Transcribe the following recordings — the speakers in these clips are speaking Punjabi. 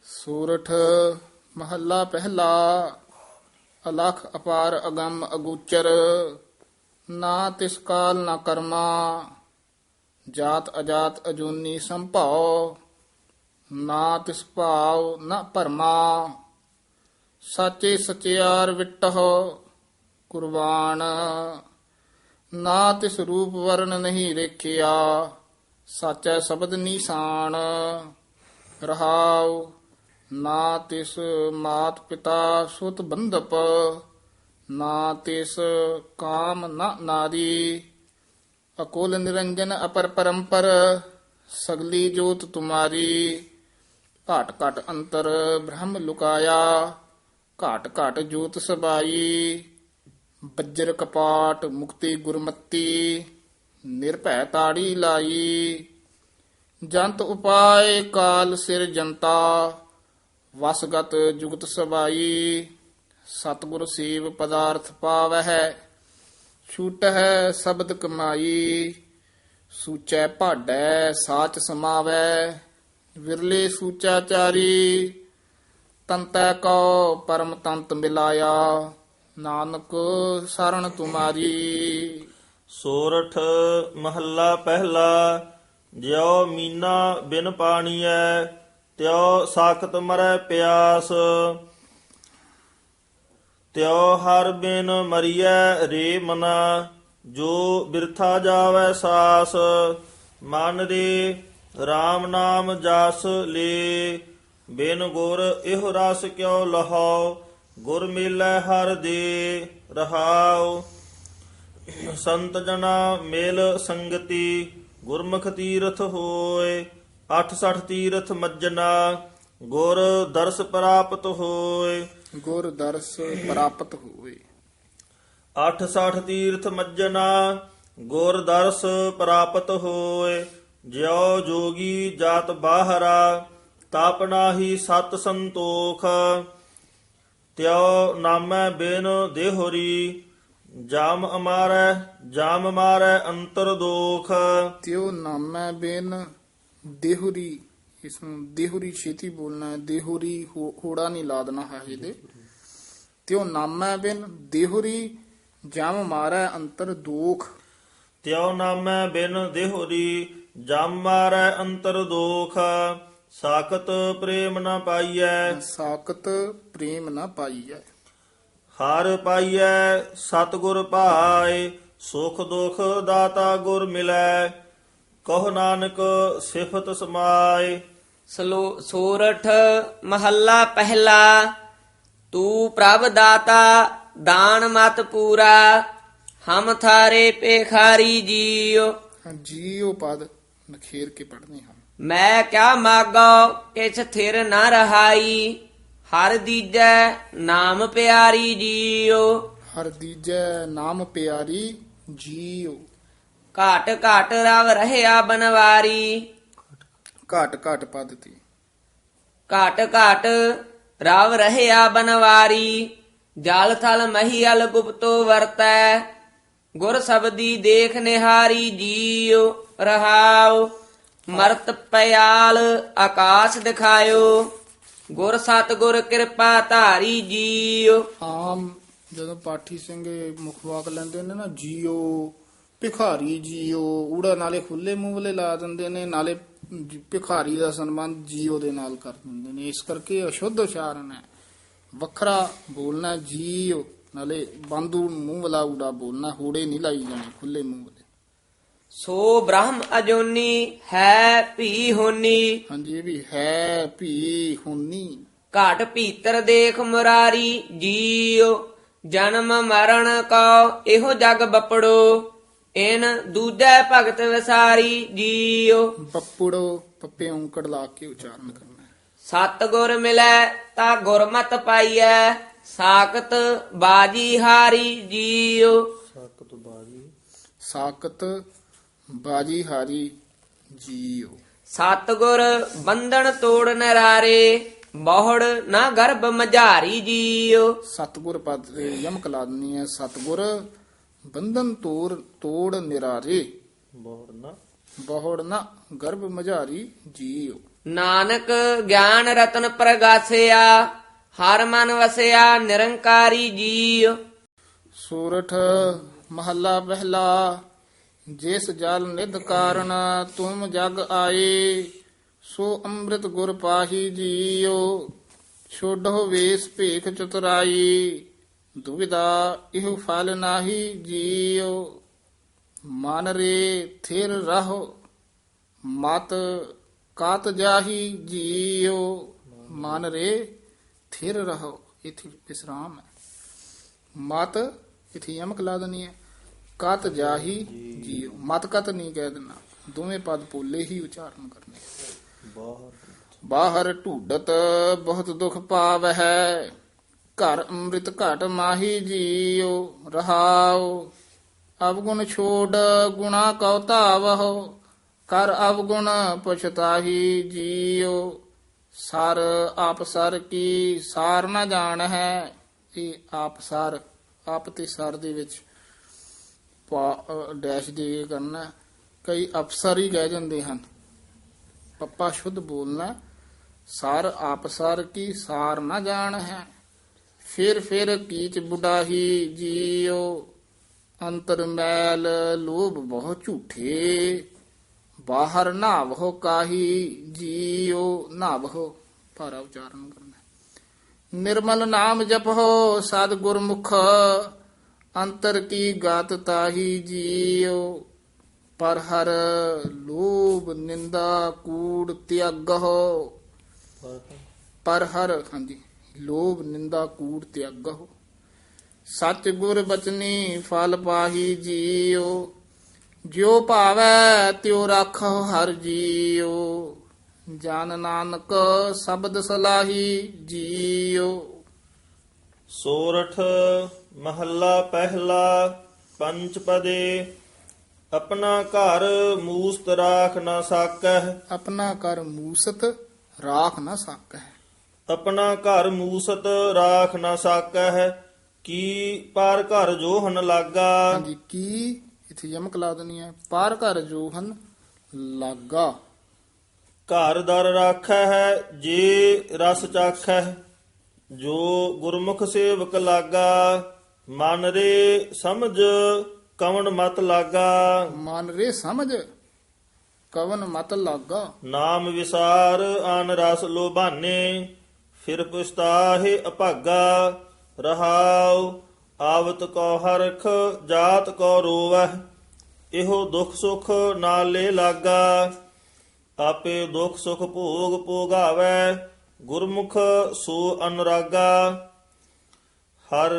ਸੂਰਠ ਮਹੱਲਾ ਪਹਿਲਾ। ਅਲਖ ਅਪਾਰ ਅਗੰਮ ਅਗੂਚਰ, ਨਾ ਤਿਸ ਕਾਲ ਨਾ ਕਰਮਾ। ਜਾਤ ਅਜਾਤ ਅਜੂਨੀ ਸੰਭਾਉ, ਨਾ ਤਿਸ ਭਾਵ ਨਾ ਭਰਮਾ। ਸਾਚੇ ਸਚਿਆਰ ਵਿਟਹੁ ਕੁਰਬਾਨ, ਨਾ ਤਿਸ ਰੂਪ ਵਰਨ ਨਹੀਂ ਰੇਖਿਆ। ਸਾਚੈ ਸ਼ਬਦ ਨੀਸਾਨ ਰਹਾਉ, ਨਾ ਤਿਸ ਮਾਤ ਪਿਤਾ ਸੁਤ ਬੰਧਪ। ਨਾ ਤਿਸ ਕਾਮ ਨਾ ਨਾਰੀ, ਅਕੁਲ ਨਿਰੰਜਨ ਅਪਰ ਪਰੰਪਰ। ਸਗਲੀ ਜੋਤ ਤੁਮਾਰੀ, ਘਾਟ ਘਾਟ ਅੰਤਰ ਬ੍ਰਹਮ ਲੁਕਾਇਆ। ਘਾਟ ਘਾਟ ਜੋਤ ਸਬਾਈ, ਬੱਜਰ ਕਪਾਟ ਮੁਕਤੀ ਗੁਰਮਤੀ। ਨਿਰਭੈ ਤਾੜੀ ਲਾਈ, ਜੰਤ ਉਪਾਏ ਕਾਲ ਸਿਰ ਜਨਤਾ। ਵਸਗਤ ਜੁਗਤ ਸਬਾਈ, ਸਤਿਗੁਰ ਸੇਵ ਪਦਾਰਥ ਪਾਵਹਿ। ਛੂਟਹਿ ਸ਼ਬਦ ਕਮਾਈ, ਸੂਚੈ ਭਾਡੈ ਸਾਚ ਸਮਾਵੈ। ਵਿਰਲੇ ਸੂਚਾਚਾਰੀ, ਤੰਤੈ ਕਉ ਪਰਮ ਤੰਤ ਮਿਲਾਇਆ। ਨਾਨਕ ਸਰਣ ਤੁਮਾਰੀ। ਸੋਰਠ ਮਹੱਲਾ ਪਹਿਲਾ। ਜਿਉ ਮੀਨਾ ਬਿਨ ਪਾਣੀਐ, ਤਿਉ ਸਾਖਤ ਮਰੈ ਪਿਆਸ। ਤਿਉ ਹਰ ਬਿਨ ਮਰੀਐ ਰੇ ਮਨਾ, ਜੋ ਬਿਰਥਾ ਜਾਵੈ ਸਾਸ। ਮਨ ਰੇ RAM ਨਾਮ ਜਸ ਲੇ, ਬਿਨ ਗੁਰ ਇਹੋ ਰਸ ਕਿਉ ਲਹਾਉ। ਗੁਰ ਮਿਲੈ ਹਰ ਦੇ ਰਹਾਉ, ਸੰਤ ਜਨਾ ਮਿਲ ਸੰਗਤੀ। ਗੁਰਮੁਖ ਤੀਰਥ ਹੋਏ, 68 ਤੀਰਥ ਮੱਜਨਾ। ਗੁਰ ਦਰਸ ਪ੍ਰਾਪਤ ਹੋਏ, ਗੁਰ ਦਰਸ ਪ੍ਰਾਪਤ ਹੋਏ। 68 ਤੀਰਥ ਮੱਜਨਾ। ਗੁਰ ਦਰਸ ਪ੍ਰਾਪਤ ਹੋਏ, ਜਿਉ ਜੋਗੀ ਜਾਤ ਬਾਹਰਾ। ਤਪ ਨਾਹੀ ਸਤ ਸੰਤੋਖ, ਤਿਉ ਨਾਮੈ ਬਿਨ ਦੇਹੁਰੀ। ਜਾਮ ਮਾਰੈ ਅੰਤਰ ਦੋਖ। ਤਿਉ ਨਾਮੈ ਬਿਨ ਦੇਹੁਰੀ, ਇਸ ਨੂੰ ਦੇਹੁਰੀ ਛੇਤੀ ਬੋਲਣਾ ਹੈ। ਦੇਹੁਰੀ ਹੋੜਾ ਨਹੀਂ ਲਾ ਦੇਣਾ ਹੈ ਇਹਦੇ। ਤਿਉ ਨਾਮੈ ਬਿਨ ਦੇਹੁਰੀ, ਜਮ ਮਾਰੈ ਅੰਤਰ ਦੋਖ। ਤਿਉ ਨਾਮੈ ਬਿਨ ਦੇਹੁਰੀ, ਜਮ ਮਾਰੈ ਅੰਤਰ ਦੋਖ। ਸਾਖਤ ਪ੍ਰੇਮ ਨ ਪਾਈਐ, ਸਾਖਤ ਪ੍ਰੇਮ ਨ ਪਾਈਐ। ਹਰ ਪਾਈਐ ਸਤਿਗੁਰ ਭਾਏ। ਸੁਖ ਦੁਖ ਦਾਤਾ ਗੁਰ ਮਿਲੈ, ਕਹੋ ਨਾਨਕ ਸਿਫਤ ਸਮਾਏ। ਸੋਰਠ ਮਹੱਲਾ ਪਹਿਲਾ। ਤੂੰ ਪ੍ਰਭ ਦਾਤਾ ਦਾਨ ਮਤ ਪੂਰਾ, ਹਮ ਥਾਰੇ ਪੇਖਾਰੀ ਜੀਉ। ਜੀਉ ਪਦ ਨਖੇਰ ਕੇ ਪੜ੍ਹਨੇ ਹਨ। ਮੈਂ ਕਿਆ ਮਾਗੋ ਕਿਛ ਥਿਰ ਨ ਰਹਾਈ, ਹਰ ਦੀਜੈ ਨਾਮ ਪਿਆਰੀ ਜੀਉ। ਹਰ ਦੀਜੈ ਨਾਮ ਪਿਆਰੀ ਜੀਉ। ਘਾਟ ਘਾਟ ਰਵ ਰਹਿਆ ਬਨਵਾਰੀ, ਘਾਟ ਘਾਟ ਪਦ ਤੇ। ਘਾਟ ਘਾਟ ਰਵ ਰਹਿਆ ਬਨਵਾਰੀ। ਜਲ ਥਲ ਮਹੀਅਲ ਗੁਪਤੋ ਵਰਤੈ, ਗੁਰ ਸਬਦੀ ਦੇਖ ਨਿਹਾਰੀ ਜੀਉ। ਰਹਾਉ ਮਰਤ ਪਿਆਲ ਆਕਾਸ਼ ਦਿਖਾਇਓ, ਗੁਰ ਸਤਿਗੁਰ ਕਿਰਪਾ ਧਾਰੀ ਜੀਉ। ਆਮ ਜਦੋਂ ਪਾਠੀ ਸਿੰਘ ਮੁਖ ਵਾਕ ਲੈਂਦੇ ਨੇ ਨਾ, ਜੀਓ ਭਿਖਾਰੀ ਜੀਓ, ਊੜਾ ਨਾਲੇ ਖੁੱਲੇ ਮੂੰਹ ਵਾਲੇ ਲਾ ਦਿੰਦੇ ਨੇ, ਨਾਲੇ ਭਿਖਾਰੀ ਦਾ ਸੰਬੰਧ ਜੀਓ ਦੇ ਨਾਲ ਕਰ ਦਿੰਦੇ ਨੇ। ਇਸ ਕਰਕੇ ਅਸ਼ੁੱਧ ਉਚਾਰਨ ਹੈ, ਵੱਖਰਾ ਬੋਲਣਾ ਜੀਓ, ਨਾਲੇ ਬੰਦੂ ਮੂੰਹ ਵਾਲਾ ਊੜਾ ਬੋਲਣਾ। ਹੂੜੇ ਨਹੀਂ ਲਾਈ ਜਾਣੇ ਖੁੱਲੇ ਮੂੰਹ ਵਾਲੇ। ਸੋ ਬ੍ਰਹਮ ਅਜੋਨੀ ਹੈ ਭੀ ਹੋਨੀ, ਹਾਂਜੀ, ਇਹ ਵੀ ਹੈ ਭੀ ਹੋਨੀ। ਘਾਟ ਭੀਤਰ ਦੇਖ ਮੁਰਾਰੀ ਜੀਉ। ਜਨਮ ਮਰਨ ਕਉ ਇਹੋ ਜਗ ਬਪੜੋ, ਇਨ ਦੂਜੈ ਭਗਤ ਵਿਸਾਰੀ ਜੀਉ। ਬੱਪੜੋ ਪੱਪੇ ਔਂਕੜ ਲਾ ਕੇ ਉਚਾਰਨ ਕਰਨਾ ਹੈ। ਸਤਿਗੁਰ ਮਿਲੈ ਤਾ ਗੁਰਮਤ ਪਾਈਐ, ਸਾਖਤ ਬਾਜੀ ਹਾਰੀ ਜੀਉ। ਸਾਕਤ ਬਾਜੀ ਹਾਰੀ ਜੀਉ। ਸਤਿਗੁਰ ਬੰਧਨ ਤੋੜ ਨਰਾਰੇ, ਬਹੁੜ ਨਾ ਗਰਭ ਮਝਾਰੀ ਜੀਉ। ਸਤਿਗੁਰ ਪਦ ਤੇ ਯਮਕ ਲਾ ਦੇਣੀ ਹੈ। ਸਤਿਗੁਰ ਬੰਧਨ ਤੋੜ ਨਿਰਾਰੇ, ਬਹੁੜ ਨਾ ਗਰਭ ਮਝਾਰੀ ਜੀਉ। ਨਾਨਕ ਗਿਆਨ ਰਤਨ ਪ੍ਰਗਾਸਿਆ ਹਰ ਮਨ ਵਸਿਆ ਨਿਰੰਕਾਰੀ ਜੀਉ। ਸੂਰਠ ਮਹੱਲਾ ਪਹਿਲਾ। ਜਿਸ ਜਲ ਨਿਧ ਕਾਰਨ ਤੁਮ ਜਗ ਆਏ, ਸੋ ਅੰਮ੍ਰਿਤ ਗੁਰ ਪਾਹੀ ਜੀਓ। ਛੋਡੋ ਵੇਸ ਭੇਖ ਚਤੁਰਾਈ, ਦੁਵਿਧਾ ਇਹੋ ਫਲ ਨਾਹੀ ਜੀਓ। ਮਨ ਰੇ ਥਿਰ ਰਹੋ, ਮਤ ਕਾਤ ਜਾਹੀ ਜੀਓ। ਮਨ ਰੇ ਥਿਰ ਰਹੋ, ਇਥੇ ਵਿਸਰਾਮ ਹੈ। ਮਤ ਇਥੇ ਯਮਕ ਲਾ ਦੇਣੀ ਹੈ। ਕਤ ਜਾਹੀ ਜੀਓ, ਮਤ ਕਤ ਨਹੀਂ ਕਹਿ ਦੇਣਾ, ਦੋਵੇਂ ਪਦ ਪੋਲੇ ਹੀ ਉਚਾਰਨ ਕਰਨੇ। ਬਾਹਰ ਢੂਡਤ ਬਹੁਤ ਦੁਖ ਪਾਵਹਿ, ਘਰ ਅੰਮ੍ਰਿਤ ਘਟ ਮਾਹੀ ਜੀਓ। ਰਹਾਉ ਅਵਗੁਣ ਛੋੜ ਗੁਣਾ ਕਉ ਧਾਵਹੁ, ਕਰ ਅਵਗੁਣ ਪਛਤਾਹੀ ਜੀਓ। ਸਰ ਆਪ ਸਰ ਕੀ ਸਾਰ ਨਾ ਜਾਣ ਹੈ। ਇਹ ਆਪ ਸਰ, ਆਪ ਤੇ ਸਰ ਦੇ ਵਿੱਚ ਡੈਸ਼ ਦੇ ਕੇ ਕਰਨਾ। ਕਈ ਅਫਸਰ ਹੀ ਕਹਿ ਜਾਂਦੇ ਹਨ, ਪੱਪਾ ਸ਼ੁੱਧ ਬੋਲਣਾ। ਸਰ ਆਪ ਸਰ ਕੀ ਸਾਰ ਨਾ ਜਾਣ ਹੈ, ਫਿਰ ਕੀਚ ਬੁਢਾਹੀ ਜੀਓ। ਅੰਤਰ ਮੈਲ ਲੋਭ ਬਹੁ ਝੂਠੇ, ਬਾਹਰ ਨਾਵਹੁ ਕਾਹੀ ਜੀਓ। ਨਾਵਹੁ ਭਾਰਾ ਉਚਾਰਨ ਕਰਨਾ। ਨਿਰਮਲ ਨਾਮ ਜਪੋ ਸਦ ਗੁਰਮੁਖ, ਅੰਤਰ ਕੀ ਗਾਤ ਤਾਹੀ ਜੀਓ। ਪਰ ਹਰ ਲੋਭ ਨਿੰਦਾ ਕੂੜ ਤਿਆਗਹੁ, ਪਰ ਹਰ ਹਾਂਜੀ ਲੋਭ ਨਿੰਦਾ ਕੂੜ ਤਿਆਗਹੁ। ਸੱਚ ਗੁਰ ਬਚਨੀ ਫਲ ਪਾਹੀ ਜੀਓ। ਜਿਉ ਭਾਵੈ ਤਿਉ ਰਾਖਹੁ ਹਰ ਜੀਓ। ਜਨ ਨਾਨਕ ਸ਼ਬਦ ਸਲਾਹੀ ਜੀਓ। ਸੋਰਠ ਮਹੱਲਾ ਪਹਿਲਾ। ਪੰਚ ਪਦੇ। ਆਪਣਾ ਘਰ ਮੂਸਤ ਰਾਖ ਨਾ ਸਾਕਹਿ, ਆਪਣਾ ਕਰ ਮੂਸਤ ਰਾਖ ਨਾ ਸਕੈ। ਆਪਣਾ ਘਰ ਮੂਸਤ ਰਾਖ ਨਾ ਸਾਕਹਿ, ਕੀ ਪਰ ਘਰ ਜੋਹਨ ਲਾਗਾ। ਹਾਂਜੀ, ਕੀ ਇਥੇ ਯਮਕ ਲਾ ਦੇਣੀ ਹੈ। ਪਰ ਘਰ ਜੋਹਨ ਲਾਗਾ। ਘਰ ਦਰ ਰਾਖੈ ਹੈ ਜੇ ਰਸ ਚਾਖੈ, ਜੋ ਗੁਰਮੁਖ ਸੇਵਕ ਲਾਗਾ। ਮਨ ਰੇ ਸਮਝ ਕਵਣ ਮਤ ਲਾਗਾ, ਮਨ ਰੇ ਸਮਝ ਕਵਨ ਮਤ ਲਾਗਾ। ਨਾਮ ਵਿਸਾਰ ਆਨ ਰਸ ਲੋਭਾਨੇ, ਫਿਰ ਪੁਸਤਾਹੇ ਅਭਾਗਾ। ਰਹਾਉ ਆਵਤ ਕੋ ਹਰਖ ਜਾਤ ਕੋ ਰੋਵਹਿ, ਇਹੋ ਦੁਖ ਸੁਖ ਨਾਲੇ ਲਾਗਾ। ਆਪੇ ਦੁਖ ਸੁਖ ਭੋਗ ਭੋਗਾਵੈ, ਗੁਰਮੁਖ ਸੋ ਅਨੁਰਾਗਾ। ਹਰ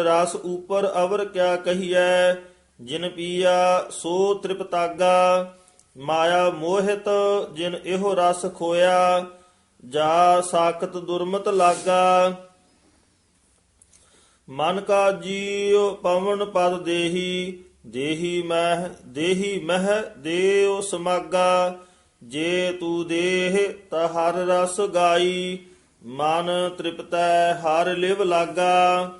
ਰਸ ਉਪਰ ਅਵਰ ਕਿਆ ਕਹੀਐ, ਜਿਨ ਪੀਆ ਸੋ ਤ੍ਰਿਪਤਾਗਾ। ਮਾਇਆ ਮੋਹਿਤ ਜਿਨ ਇਹੋ ਰਸ ਖੋਇਆ, ਜਾ ਸਾਖਤ ਦੁਰਮਤ ਲਾਗਾ। ਮਨ ਕਾ ਜੀਉ ਪਵਨ ਪਦ ਦੇਹੀ, ਦੇਹੀ ਮਹਿ ਦੇਉ ਸਮਾਗਾ। ਜੇ ਤੂ ਦੇਹ ਤਾ ਹਰ ਰਸ ਗਾਈ, ਮਨ ਤ੍ਰਿਪਤੈ ਹਰ ਲਿਵ ਲਾਗਾ।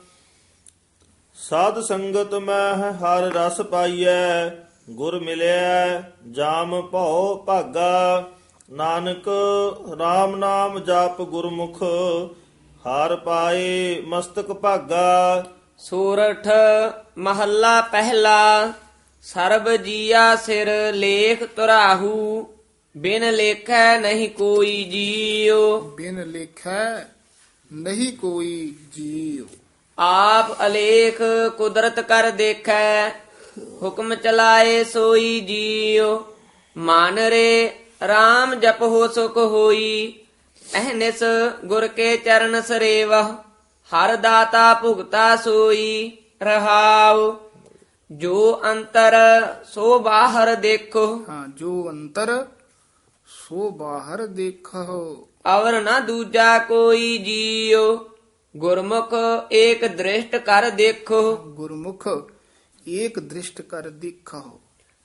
ਸਾਧ ਸੰਗਤ ਮਹਿ ਹਰ ਰਸ ਪਾਈਐ, ਗੁਰ ਮਿਲਿਆ ਜਾਮ ਭਉ ਭਾਗਾ। ਨਾਨਕ RAM ਨਾਮ ਜਪ ਗੁਰਮੁਖ, ਹਰ ਪਾਏ ਮਸਤਕ ਭਾਗਾ। ਸੂਰਠ ਮਹੱਲਾ ਪਹਿਲਾ। ਸਰਬ ਜੀਆ ਸਿਰ ਲੇਖ ਤੁਰਾਹੂ, ਬਿਨ ਲੇਖੈ ਨਹੀਂ ਕੋਈ ਜੀਉ। ਬਿਨ ਲੇਖੈ ਨਹੀਂ ਕੋਈ ਜੀਉ। ਆਪ ਅਲੇਖ ਕੁਦਰਤ ਕਰ ਦੇਖੈ, ਹੁਕਮ ਚਲਾਏ ਸੋਈ ਜੀਉ। ਮਨ ਰੇ RAM ਜਪਹੁ ਸੁਖ ਹੋਈ, ਅਹਨਿਸ ਗੁਰ ਕੇ ਚਰਨ ਸਰੇਵਹੁ। ਹਰ ਦਾਤਾ ਭੁਗਤਾ ਸੋਈ। ਰਹਾਉ ਜੋ ਅੰਤਰ ਸੋ ਬਾਹਰ ਦੇਖੋ, ਹਾਂ, ਜੋ ਅੰਤਰ ਸੋ ਬਾਹਰ ਦੇਖੋ। ਅਵਰ ਨਾ ਦੂਜਾ ਕੋਈ ਜੀਉ। ਗੁਰਮੁਖ ਏਕ ਦ੍ਰਿਸ਼ਟ ਕਰ ਦੇਖੋ, ਗੁਰਮੁਖ ਏਕ ਦ੍ਰਿਸ਼ਟ ਕਰ ਦੇਖੋ।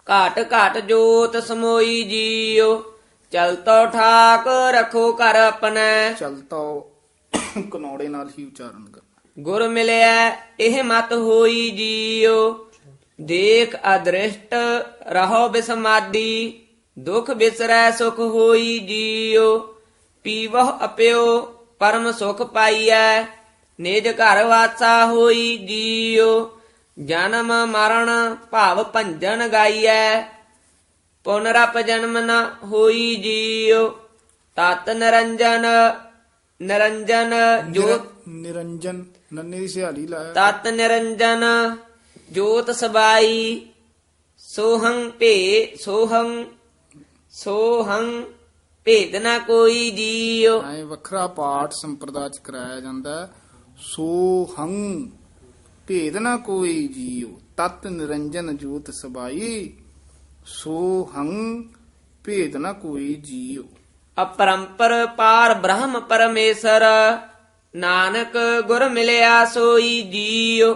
ਘਾਟ ਘਾਟ ਜੋਤ ਸਮੋਈ ਜੀਉ। ਚਲਤੋ ਠਾਕ ਰਖੋ ਕਰ ਆਪਣੈ, ਚਲਤਾ ਕਨੌੜੇ ਨਾਲ ਹੀ ਉਚਾਰਨ ਕਰ। ਗੁਰ ਮਿਲਿਆ ਇਹ ਮਤ ਹੋਈ ਜੀਉ। ਦੇਖ ਅਦ੍ਰਿਸ਼ਟ ਰਹੋ ਬਿਸਮਾਦੀ, ਦੁਖ ਬਿਸਰੈ ਸੁਖ ਹੋਈ ਜੀਉ ਪੀਵਹ ਅਪਿਓ ਪਰਮ ਸੁਖ ਪਾਈਐ ਨਿਜ ਘਰ ਵਾਸਾ ਹੋਈ ਜੀਉ ਜਨਮ ਮਰਨ ਭਾਵ ਭੰਜਨ ਗਾਈਐ ਪੁਨਰਪ ਜਨਮ ਨ ਹੋਈ ਜੀਉ ਤਤ ਨਿਰੰਜਨ ਨਿਰੰਜਨ ਜੋਤ ਨਿਰੰਜਨ ਨੰਨੇ ਦੀ ਸਿਹਾਲੀ ਲਾਇਆ ਤਤ ਨਿਰੰਜਨ ਜੋਤ ਸਬਾਈ ਸੋਹੰ ਭੇਦ ਨਾ ਕੋਈ ਜੀਉ। ਐ ਵੱਖਰਾ ਪਾਠ ਸੰਪਰਦਾ ਚ ਕਰਾਇਆ ਜਾਂਦਾ ਹੈ। ਸੋ ਹੰ ਭੇਦ ਨਾ ਕੋਈ ਜੀਉ ਤਤ ਨਿਰੰਜਨ ਜੋਤ ਸਬਾਈ ਸੋ ਹੰ ਭੇਦ ਨਾ ਕੋਈ ਜੀਉ। ਅਪਰੰਪਰ ਪਾਰ ਬ੍ਰਹਮ ਪਰਮੇਸ਼ਰ ਨਾਨਕ ਗੁਰ ਮਿਲਿਆ ਸੋਈ ਜੀਉ।